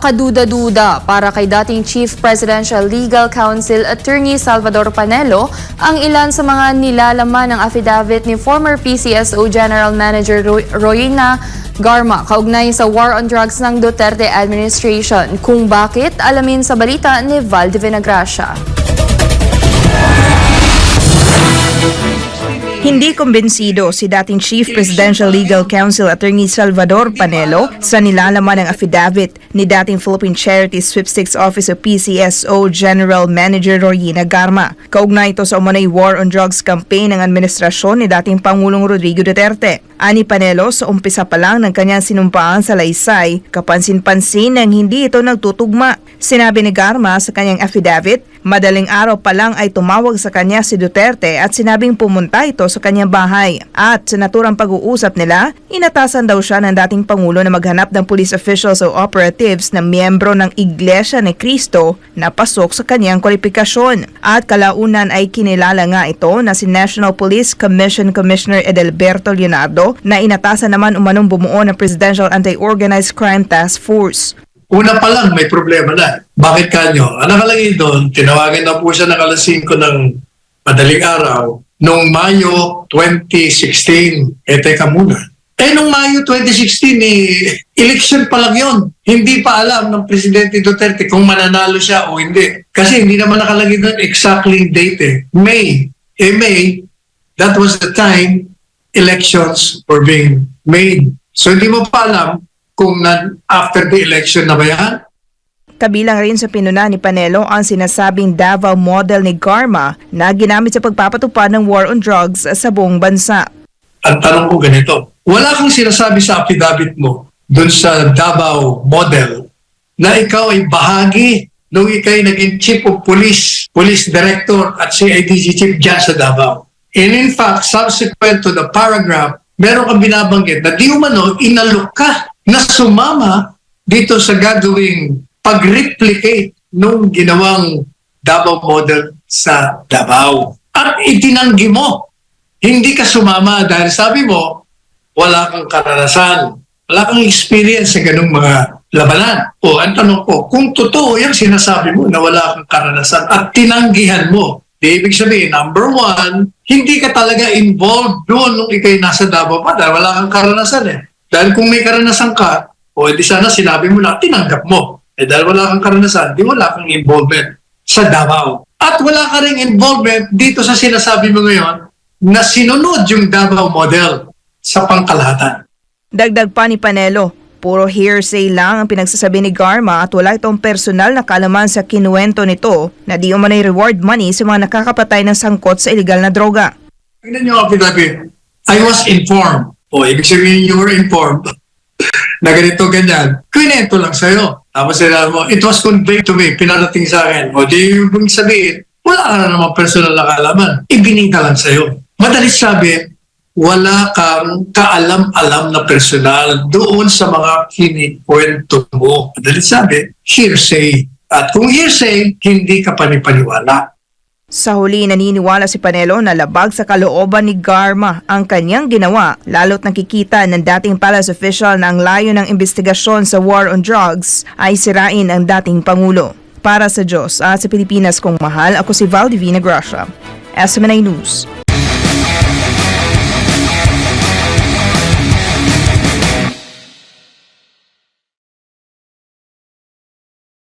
Nakakaduda-duda para kay dating Chief Presidential Legal Counsel Attorney Salvador Panelo ang ilan sa mga nilalaman ng affidavit ni former PCSO General Manager Royina Garma kaugnay sa war on drugs ng Duterte administration. Kung bakit, alamin sa balita ni Val de Vinagracia. Hindi kumbinsido si dating Chief Presidential Legal Counsel Attorney Salvador Panelo sa nilalaman ng affidavit ni dating Philippine Charity Sweepstakes Office o PCSO General Manager Royina Garma. Kaugnay ito sa umunay war on drugs campaign ng administrasyon ni dating Pangulong Rodrigo Duterte. Ani Panelo, sa umpisa pa lang ng kanyang sinumpaan sa Laysay, kapansin-pansin nang hindi ito nagtutugma. Sinabi ni Garma sa kanyang affidavit, madaling araw pa lang ay tumawag sa kanya si Duterte at sinabing pumunta ito sa kanyang bahay. At sa naturang pag-uusap nila, inatasan daw siya ng dating Pangulo na maghanap ng police officials o operatives na miyembro ng Iglesia ni Cristo na pasok sa kanyang kwalifikasyon. At kalaunan ay kinilala nga ito na si National Police Commission Commissioner Edelberto Leonardo na inatasan naman umanong bumuo ng Presidential Anti-Organized Crime Task Force. Una pa lang, may problema na. Bakit kanyo? Ang nakalagay doon, tinawagan na po siya ng alas 5 ng madaling araw noong Mayo 2016. Teka muna. Noong Mayo 2016, election pa lang yon. Hindi pa alam ng Presidente Duterte kung mananalo siya o hindi. Kasi hindi naman nakalagay doon exactly date. May, that was the time elections were being made. So hindi mo pa alam kung after the election na ba yan? Kabilang rin sa pinuna ni Panelo ang sinasabing Davao model ni Garma na ginamit sa pagpapatupad ng war on drugs sa buong bansa. Ang tanong ko ganito, wala kang sinasabi sa affidavit mo dun sa Davao model na ikaw ay bahagi nung ikaw ay naging chief of police, police director at CIDG chief dyan sa Davao. And in fact, subsequent to the paragraph, meron kang binabanggit na di umano inalok ka na sumama dito sa gagawing pag-replicate nung ginawang Davao model sa Davao. At itinanggi mo. Hindi ka sumama dahil sabi mo, wala kang karanasan, wala kang experience sa ganung mga labanan. O ang tanong ko, kung totoo yung sinasabi mo na wala kang karanasan at tinanggihan mo, ibig sabihin, number one, hindi ka talaga involved doon nung ikay nasa Davao pa dahil wala kang karanasan eh. Dahil kung may karanasan ka, o edi sana sinabi mo na tinanggap mo. Dahil wala kang karanasan, di wala kang involvement sa Davao. At wala ka ring involvement dito sa sinasabi mo ngayon na sinunod yung Davao model sa pangkalahatan. Dagdag pa ni Panelo, puro hearsay lang ang pinagsasabi ni Garma at wala itong personal na kaalaman sa kinuwento nito na di umanay reward money sa mga nakakapatay ng sangkot sa iligal na droga. Tingnan niyo ang affidavit. I was informed. O ibig sabihin you were informed na ganito ganyan. Kwento lang sa'yo. Tapos sinabi mo, it was conveyed to me, pinarating sa akin. O di ibig sabihin, wala ka na naman personal na kaalaman. Ibinita lang sa'yo. Madalis sabi, wala kang kaalam-alam na personal doon sa mga kinikwento mo. Madalit sabi, hearsay. At kung hearsay, hindi ka panipaniwala. Sa huli, naniniwala si Panelo na labag sa kalooban ni Garma ang kanyang ginawa, lalo't nakikita ng dating palace official na ang layo ng investigasyon sa war on drugs ay sirain ang dating Pangulo. Para sa Diyos at sa Pilipinas kong mahal, ako si Val de Vinagracia, SMNI News.